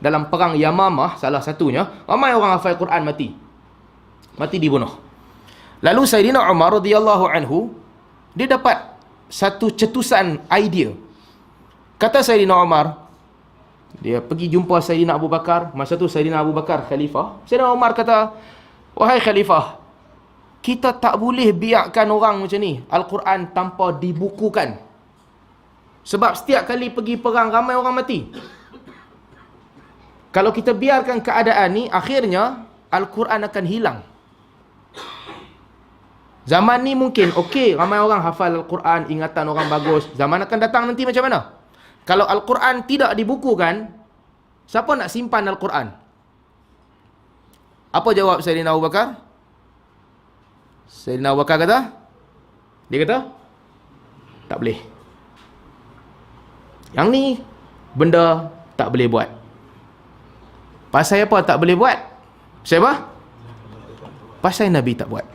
dalam perang Yamamah, salah satunya, ramai orang hafal Quran mati dibunuh. Lalu Sayyidina Umar radhiyallahu anhu, dia dapat satu cetusan idea. Kata Sayyidina Umar, dia pergi jumpa Sayyidina Abu Bakar. Masa tu Sayyidina Abu Bakar khalifah. Sayyidina Umar kata, wahai khalifah, kita tak boleh biarkan orang macam ni Al-Quran tanpa dibukukan. Sebab setiap kali pergi perang ramai orang mati. Kalau kita biarkan keadaan ni, akhirnya Al-Quran akan hilang. Zaman ni mungkin okey, ramai orang hafal Al-Quran, ingatan orang bagus. Zaman akan datang nanti macam mana? Kalau Al-Quran tidak dibukukan, siapa nak simpan Al-Quran? Apa jawab Sayyidina Abu Bakar? Sayyidina Abu Bakar kata, dia kata, tak boleh. Yang ni benda tak boleh buat. Pasal apa tak boleh buat? Pasal apa? Pasal Nabi tak buat.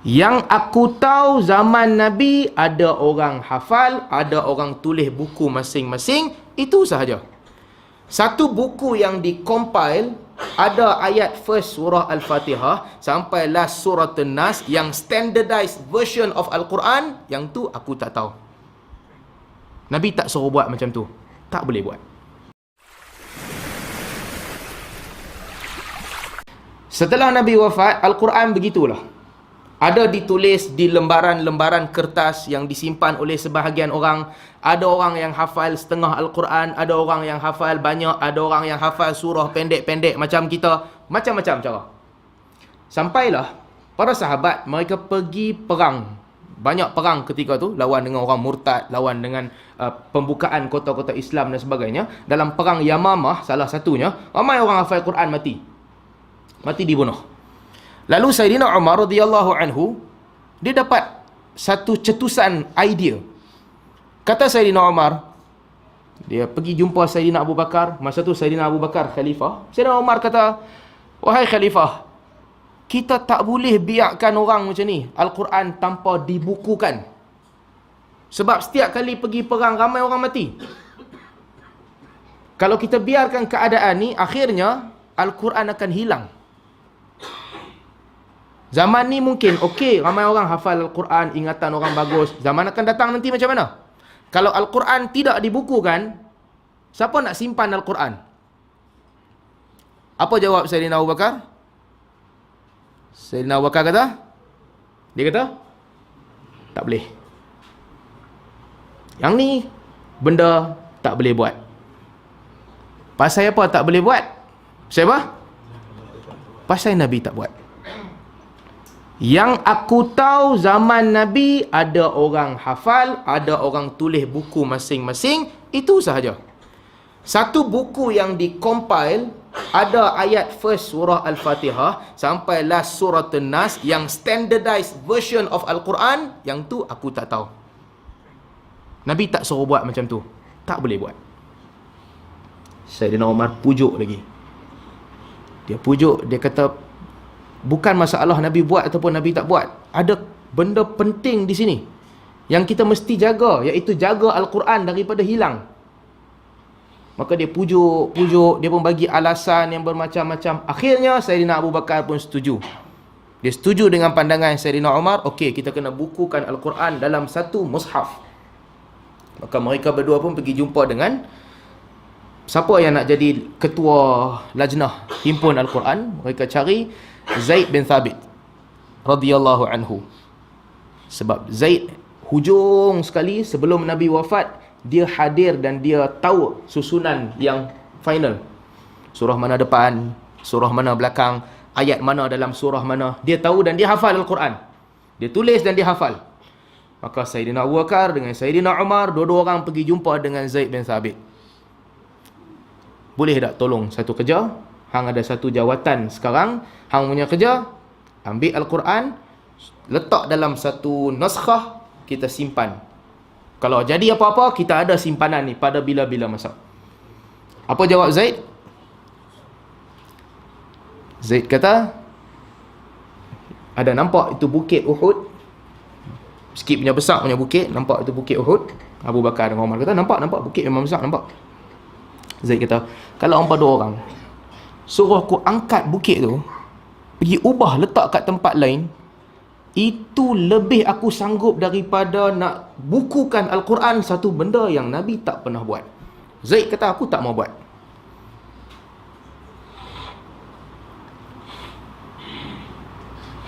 Yang aku tahu zaman Nabi ada orang hafal, ada orang tulis buku masing-masing, itu sahaja. Satu buku yang dikompil, ada ayat first surah Al-Fatihah sampai last surah An-Nas, yang standardized version of Al-Quran, yang tu aku tak tahu. Nabi tak suruh buat macam tu. Tak boleh buat. Setelah Nabi wafat, Al-Quran begitulah. Ada ditulis di lembaran-lembaran kertas yang disimpan oleh sebahagian orang. Ada orang yang hafal setengah Al-Quran, ada orang yang hafal banyak, ada orang yang hafal surah pendek-pendek macam kita. Macam-macam cara. Sampailah para sahabat, mereka pergi perang. Banyak perang ketika tu, lawan dengan orang murtad, lawan dengan pembukaan kota-kota Islam dan sebagainya. Dalam perang Yamamah, salah satunya, ramai orang hafal Quran mati dibunuh. Lalu Sayyidina Umar radhiyallahu anhu, dia dapat satu cetusan idea. Kata Sayyidina Umar, dia pergi jumpa Sayyidina Abu Bakar. Masa tu Sayyidina Abu Bakar khalifah. Sayyidina Umar kata, wahai khalifah, kita tak boleh biarkan orang macam ni Al-Quran tanpa dibukukan. Sebab setiap kali pergi perang ramai orang mati. Kalau kita biarkan keadaan ni, akhirnya Al-Quran akan hilang. Zaman ni mungkin okey, ramai orang hafal Al-Quran, ingatan orang bagus. Zaman akan datang nanti macam mana? Kalau Al-Quran tidak dibukukan, siapa nak simpan Al-Quran? Apa jawab Sayyidina Abu Bakar? Sayyidina Abu Bakar kata, dia kata, tak boleh. Yang ni benda tak boleh buat. Pasal apa tak boleh buat? Pasal apa? Pasal Nabi tak buat. Yang aku tahu zaman Nabi ada orang hafal, ada orang tulis buku masing-masing, itu sahaja. Satu buku yang dikompil, ada ayat first surah Al-Fatihah sampai last surah An-Nas, yang standardized version of Al-Quran, yang tu aku tak tahu. Nabi tak suruh buat macam tu. Tak boleh buat. Sayyidina Umar pujuk lagi. Dia pujuk, dia kata, bukan masalah Nabi buat ataupun Nabi tak buat. Ada benda penting di sini yang kita mesti jaga, iaitu jaga Al-Quran daripada hilang. Maka dia pujuk, dia pun bagi alasan yang bermacam-macam. Akhirnya Sayyidina Abu Bakar pun setuju. Dia setuju dengan pandangan Sayyidina Umar, okey, kita kena bukukan Al-Quran dalam satu mushaf. Maka mereka berdua pun pergi jumpa dengan siapa yang nak jadi ketua lajnah himpun Al-Quran. Mereka cari Zaid bin Thabit radhiyallahu anhu. Sebab Zaid hujung sekali sebelum Nabi wafat, dia hadir dan dia tahu susunan yang final. Surah mana depan, surah mana belakang, ayat mana dalam surah mana. Dia tahu dan dia hafal Al-Quran. Dia tulis dan dia hafal. Maka Sayyidina Abu Bakar dengan Sayyidina Umar, dua-dua orang pergi jumpa dengan Zaid bin Thabit. Boleh tak tolong satu kerja? Hang ada satu jawatan sekarang, hang punya kerja, ambil Al-Quran, letak dalam satu naskhah, kita simpan. Kalau jadi apa-apa, kita ada simpanan ni pada bila-bila masa. Apa jawab Zaid? Zaid kata, ada nampak itu bukit Uhud, sikit punya besar punya bukit, nampak itu bukit Uhud. Abu Bakar dengan Umar kata, nampak bukit memang besar, nampak. Zaid kata, kalau hangpa 2 orang suruh aku angkat bukit tu, pergi ubah letak kat tempat lain, itu lebih aku sanggup daripada nak bukukan Al-Quran, satu benda yang Nabi tak pernah buat. Zaid kata, aku tak mau buat.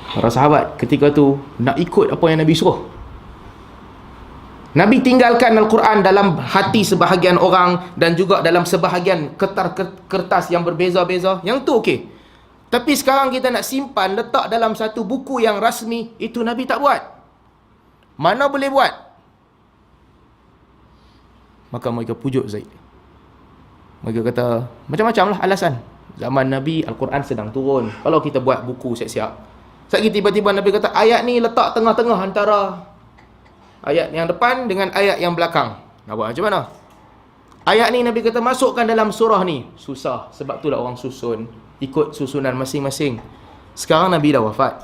Para sahabat ketika tu nak ikut apa yang Nabi suruh. Nabi tinggalkan Al-Quran dalam hati sebahagian orang dan juga dalam sebahagian kertas yang berbeza-beza. Yang tu okey. Tapi sekarang kita nak simpan, letak dalam satu buku yang rasmi, itu Nabi tak buat. Mana boleh buat? Maka mereka pujuk Zaid. Mereka kata, macam-macam lah alasan. Zaman Nabi, Al-Quran sedang turun. Kalau kita buat buku siap-siap. Sekali tiba-tiba Nabi kata, ayat ni letak tengah-tengah antara ayat yang depan dengan ayat yang belakang. Nak buat macam mana? Ayat ni Nabi kata, masukkan dalam surah ni. Susah. Sebab tu lah orang susun. Ikut susunan masing-masing. Sekarang Nabi dah wafat.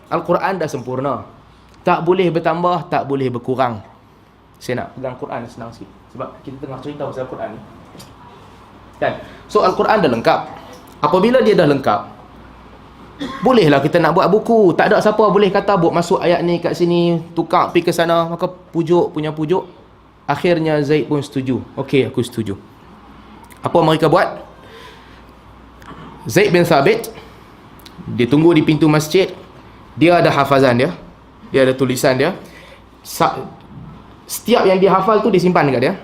Al-Quran dah sempurna. Tak boleh bertambah, tak boleh berkurang. Saya nak pegang Quran senang sikit. Sebab kita tengah cerita pasal Al-Quran ni. Kan? So Al-Quran dah lengkap. Apabila dia dah lengkap, bolehlah kita nak buat buku. Tak ada siapa boleh kata buat masuk ayat ni kat sini, tukar pergi ke sana. Maka pujuk punya pujuk. Akhirnya Zaid pun setuju. Okey, aku setuju. Apa mereka buat? Zaid bin Thabit, dia tunggu di pintu masjid. Dia ada hafazan dia. Dia ada tulisan dia. Setiap yang dia hafal tu disimpan dekat dia.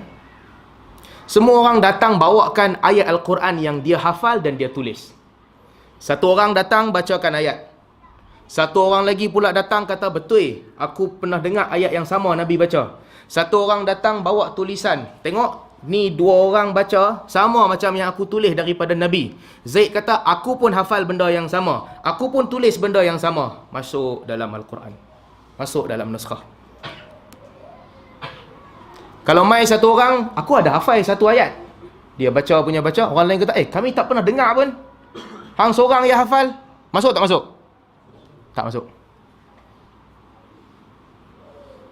Semua orang datang bawakan ayat Al-Quran yang dia hafal dan dia tulis. Satu orang datang bacakan ayat. Satu orang lagi pula datang kata, betul, aku pernah dengar ayat yang sama Nabi baca. Satu orang datang bawa tulisan. Tengok, ni 2 orang baca sama macam yang aku tulis daripada Nabi. Zaid kata, aku pun hafal benda yang sama. Aku pun tulis benda yang sama. Masuk dalam Al-Quran. Masuk dalam naskah. Kalau mai satu orang, aku ada hafal satu ayat. Dia baca punya baca. Orang lain kata, kami tak pernah dengar pun. Hang seorang yang hafal. Masuk tak masuk? Tak masuk.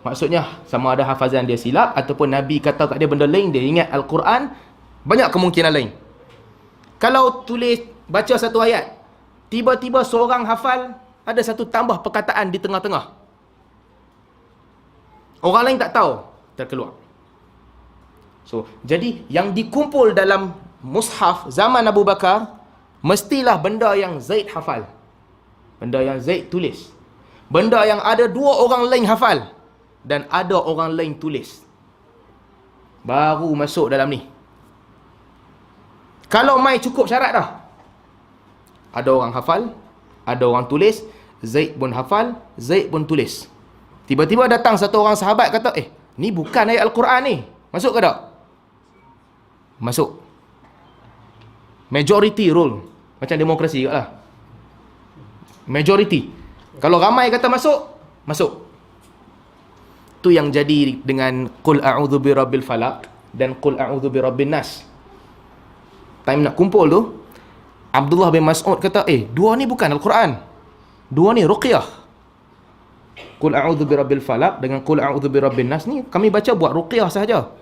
Maksudnya, sama ada hafazan dia silap, ataupun Nabi kata kat dia benda lain, dia ingat Al-Quran, banyak kemungkinan lain. Kalau tulis, baca satu ayat, tiba-tiba seorang hafal, ada satu tambah perkataan di tengah-tengah. Orang lain tak tahu, terkeluar. So, jadi yang dikumpul dalam mushaf zaman Abu Bakar, mestilah benda yang Zaid hafal. Benda yang Zaid tulis. Benda yang ada 2 orang lain hafal. Dan ada orang lain tulis. Baru masuk dalam ni. Kalau mai cukup syarat dah. Ada orang hafal, ada orang tulis, Zaid pun hafal, Zaid pun tulis. Tiba-tiba datang satu orang sahabat kata, ni bukan ayat Al-Quran ni. Masuk ke tak? Masuk. Majority rule. Macam demokrasi juga lah. Majority. Kalau ramai kata masuk, masuk. Tu yang jadi dengan Qul a'udhu birabbil falaq dan Qul a'udhu birabbin nas. Time nak kumpul tu, Abdullah bin Mas'ud kata, 2 ni bukan Al-Quran. 2 ni ruqyah. Qul a'udhu birabbil falaq dengan Qul a'udhu birabbin nas ni kami baca buat ruqyah sahaja.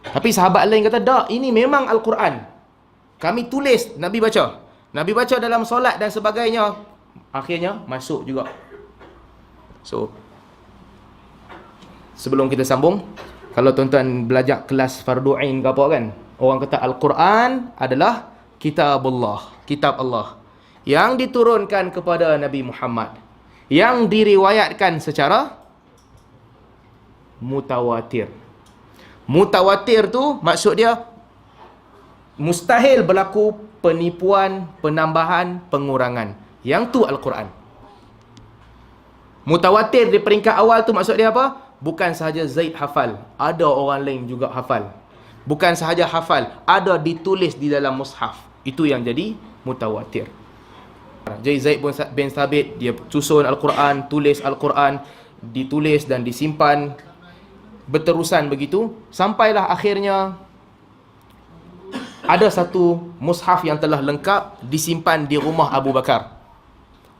Tapi sahabat lain kata, tak, ini memang Al-Quran. Kami tulis, Nabi baca. Nabi baca dalam solat dan sebagainya. Akhirnya masuk juga. So, sebelum kita sambung, kalau tuan-tuan belajar kelas fardu ain ke apa kan, orang kata Al-Quran adalah kitabullah, kitab Allah yang diturunkan kepada Nabi Muhammad, yang diriwayatkan secara mutawatir. Mutawatir tu maksud dia mustahil berlaku penipuan, penambahan, pengurangan. Yang tu Al-Quran. Mutawatir di peringkat awal tu maksud dia apa? Bukan sahaja Zaid hafal, ada orang lain juga hafal. Bukan sahaja hafal, ada ditulis di dalam mushaf. Itu yang jadi mutawatir. Jadi Zaid bin Thabit, dia susun Al-Quran, tulis Al-Quran, ditulis dan disimpan berterusan begitu, sampailah akhirnya ada satu mushaf yang telah lengkap disimpan di rumah Abu Bakar.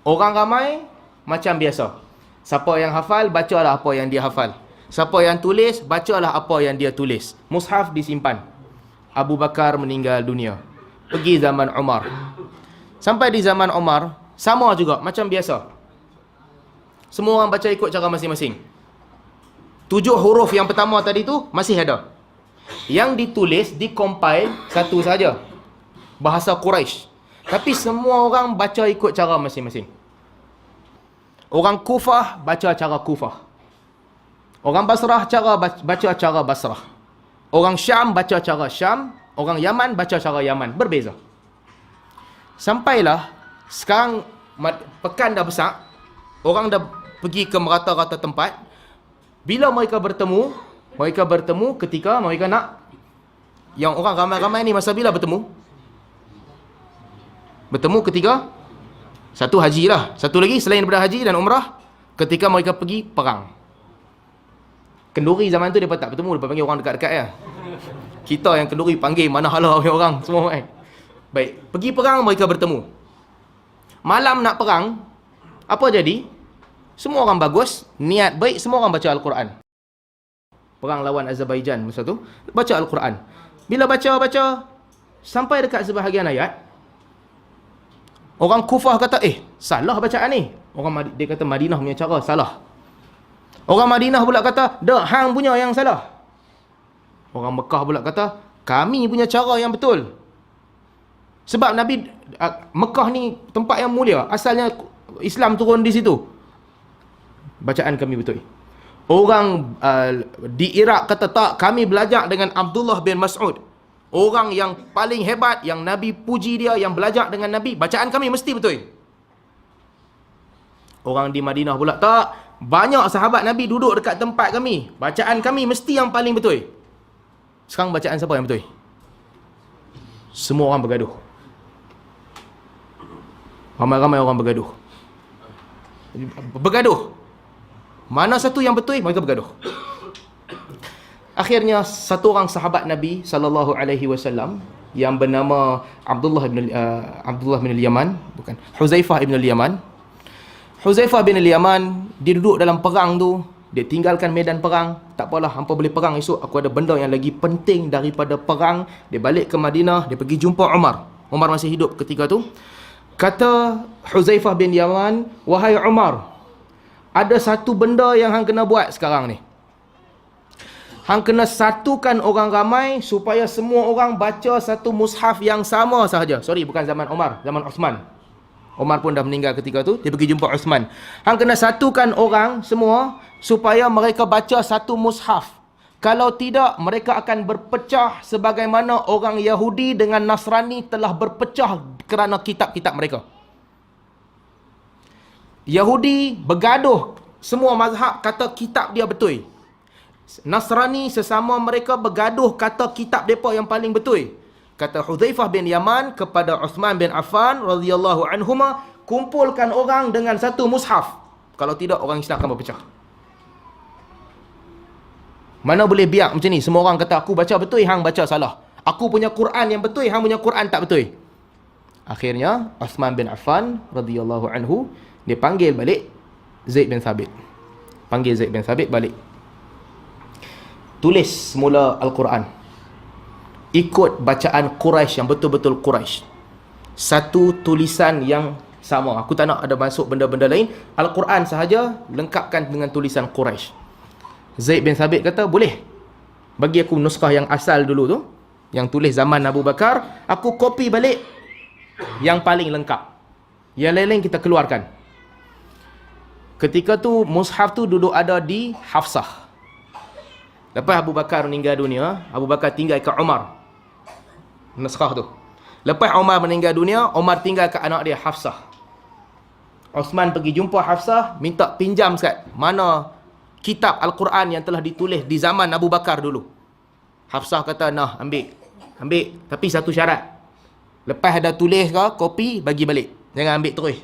Orang ramai macam biasa. Siapa yang hafal, bacalah apa yang dia hafal. Siapa yang tulis, bacalah apa yang dia tulis. Mushaf disimpan. Abu Bakar meninggal dunia. Pergi zaman Umar. Sampai di zaman Umar, sama juga, macam biasa. Semua orang baca ikut cara masing-masing. 7 huruf yang pertama tadi tu masih ada. Yang ditulis, dikompil satu saja. Bahasa Quraisy. Tapi semua orang baca ikut cara masing-masing. Orang Kufah baca cara Kufah. Orang Basrah baca cara Basrah. Orang Syam baca cara Syam. Orang Yaman baca cara Yaman. Berbeza. Sampailah sekarang pekan dah besar. Orang dah pergi ke merata-rata tempat. Bila mereka bertemu ketika mereka nak, yang orang ramai-ramai ni masa bila bertemu? Bertemu ketika satu haji lah. Satu lagi selain daripada haji dan umrah, ketika mereka pergi perang. Kenduri zaman tu mereka tak bertemu, mereka panggil orang dekat-dekat ya. Kita yang kenduri panggil mana hala orang semua kan. Baik, pergi perang mereka bertemu. Malam nak perang, apa jadi? Semua orang bagus, niat baik, semua orang baca Al-Quran. Perang lawan Azerbaijan masa tu, baca Al-Quran. Bila baca, sampai dekat sebahagian ayat, orang Kufah kata, salah bacaan ni. Dia kata Madinah punya cara salah. Orang Madinah pula kata, dak, hang punya yang salah. Orang Mekah pula kata, kami punya cara yang betul. Sebab Nabi, Mekah ni tempat yang mulia. Asalnya Islam turun di situ. Bacaan kami betul. Orang di Iraq kata, tak, kami belajar dengan Abdullah bin Mas'ud. Orang yang paling hebat, yang Nabi puji dia, yang belajar dengan Nabi. Bacaan kami mesti betul. Orang di Madinah pula, tak, banyak sahabat Nabi duduk dekat tempat kami. Bacaan kami mesti yang paling betul. Sekarang bacaan siapa yang betul? Semua orang bergaduh. Ramai-ramai orang bergaduh. Mana satu yang betul, mereka bergaduh. Akhirnya satu orang sahabat Nabi sallallahu alaihi wasallam yang bernama Abdullah bin al-Yaman, bukan, Huzaifah bin al-Yaman. Huzaifah bin al-Yaman, dia duduk dalam perang tu, dia tinggalkan medan perang. Tak apalah, hampa boleh perang esok, aku ada benda yang lagi penting daripada perang. Dia balik ke Madinah, dia pergi jumpa Umar. Umar masih hidup ketika tu. Kata Huzaifah bin Yaman, wahai Umar, ada satu benda yang hang kena buat sekarang ni. Hang kena satukan orang ramai supaya semua orang baca satu mushaf yang sama sahaja. Sorry, bukan zaman Umar, zaman Osman. Umar pun dah meninggal ketika tu, dia pergi jumpa Osman. Hang kena satukan orang semua supaya mereka baca satu mushaf. Kalau tidak, mereka akan berpecah sebagaimana orang Yahudi dengan Nasrani telah berpecah kerana kitab-kitab mereka. Yahudi bergaduh, semua mazhab kata kitab dia betul. Nasrani sesama mereka bergaduh kata kitab mereka yang paling betul. Kata Hudzaifah bin Yaman kepada Uthman bin Affan radhiyallahu anhuma, kumpulkan orang dengan satu mushaf. Kalau tidak, orang Islam akan berpecah. Mana boleh biar macam ni? Semua orang kata aku baca betul, hang baca salah. Aku punya Quran yang betul, hang punya Quran tak betul. Akhirnya Uthman bin Affan radhiyallahu anhu, dia panggil balik Zaid bin Thabit. Panggil Zaid bin Thabit balik. Tulis semula Al-Quran. Ikut bacaan Quraisy yang betul-betul Quraisy. Satu tulisan yang sama. Aku tak nak ada masuk benda-benda lain. Al-Quran sahaja, lengkapkan dengan tulisan Quraisy. Zaid bin Thabit kata, boleh. Bagi aku nuskah yang asal dulu tu, yang tulis zaman Abu Bakar, aku copy balik yang paling lengkap. Yang lain-lain kita keluarkan. Ketika tu mushaf tu duduk ada di Hafsah. Lepas Abu Bakar meninggal dunia, Abu Bakar tinggal ke Umar naskah tu. Lepas Umar meninggal dunia, Umar tinggal ke anak dia Hafsah. Osman pergi jumpa Hafsah, minta pinjam sekali mana kitab Al-Quran yang telah ditulis di zaman Abu Bakar dulu. Hafsah kata, nah, ambil, tapi satu syarat. Lepas dah tulis ke, kopi, bagi balik. Jangan ambil terus.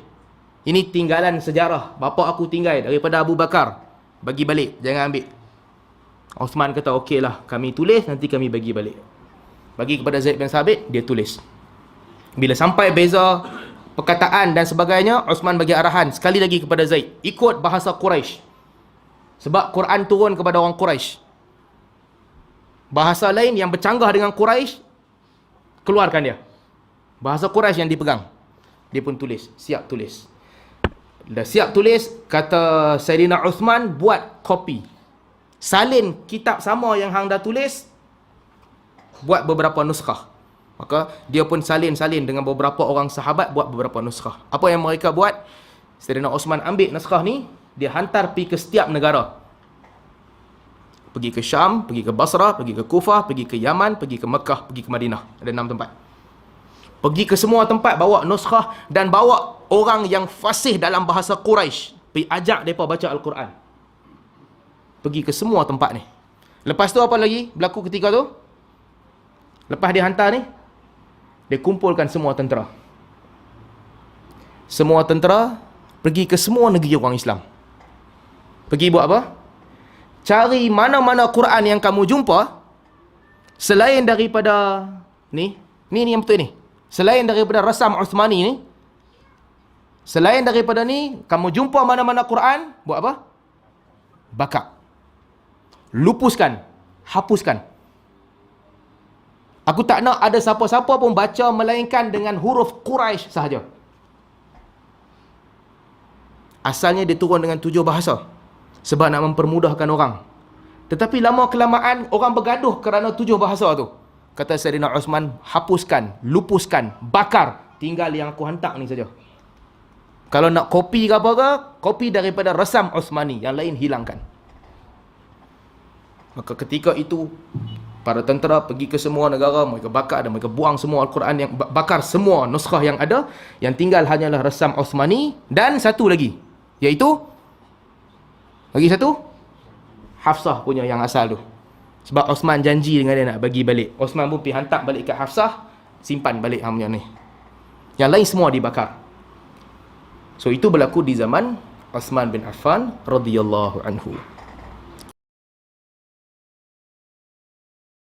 Ini tinggalan sejarah. Bapa aku tinggal daripada Abu Bakar. Bagi balik. Jangan ambil. Osman kata, okeylah. Kami tulis, nanti kami bagi balik. Bagi kepada Zaid bin Thabit, dia tulis. Bila sampai beza perkataan dan sebagainya, Osman bagi arahan sekali lagi kepada Zaid. Ikut bahasa Quraisy. Sebab Quran turun kepada orang Quraisy. Bahasa lain yang bercanggah dengan Quraisy, keluarkan dia. Bahasa Quraisy yang dipegang. Dia pun tulis, siap tulis. Dah siap tulis, kata Saidina Uthman, buat kopi. Salin kitab sama yang hang dah tulis, buat beberapa nuskah. Maka dia pun salin-salin dengan beberapa orang sahabat, buat beberapa nuskah. Apa yang mereka buat? Saidina Uthman ambil naskah ni, dia hantar pergi ke setiap negara. Pergi ke Syam, pergi ke Basrah, pergi ke Kufah, pergi ke Yaman, pergi ke Mekah, pergi ke Madinah. Ada 6 tempat. Pergi ke semua tempat, bawa nuskah dan bawa orang yang fasih dalam bahasa Quraisy. Pergi ajak mereka baca Al-Quran. Pergi ke semua tempat ni. Lepas tu apa lagi berlaku ketika tu? Lepas dia hantar ni, dia kumpulkan semua tentera. Semua tentera pergi ke semua negeri orang Islam. Pergi buat apa? Cari mana-mana Quran yang kamu jumpa selain daripada ni yang betul ni. Selain daripada rasam Uthmani ni, selain daripada ni, kamu jumpa mana-mana Quran, buat apa? Bakar. Lupuskan. Hapuskan. Aku tak nak ada siapa-siapa pun baca melainkan dengan huruf Quraisy sahaja. Asalnya dia turun dengan 7 bahasa. Sebab nak mempermudahkan orang. Tetapi lama-kelamaan orang bergaduh kerana 7 bahasa tu. Kata Saidina Uthman, hapuskan, lupuskan, bakar. Tinggal yang aku hantar ni saja. Kalau nak kopi ke apa ke, kopi daripada rasam Uthmani. Yang lain hilangkan. Maka ketika itu, para tentera pergi ke semua negara, mereka bakar dan mereka buang semua Al-Quran, yang bakar semua nuskah yang ada. Yang tinggal hanyalah rasam Uthmani. Dan satu lagi, iaitu lagi satu, Hafsah punya yang asal tu. Sebab Osman janji dengan dia nak bagi balik. Osman pun pergi hantar balik ke Hafsah, simpan balik hamnya ni. Yang lain semua dibakar. So itu berlaku di zaman Uthman bin Affan radhiyallahu anhu.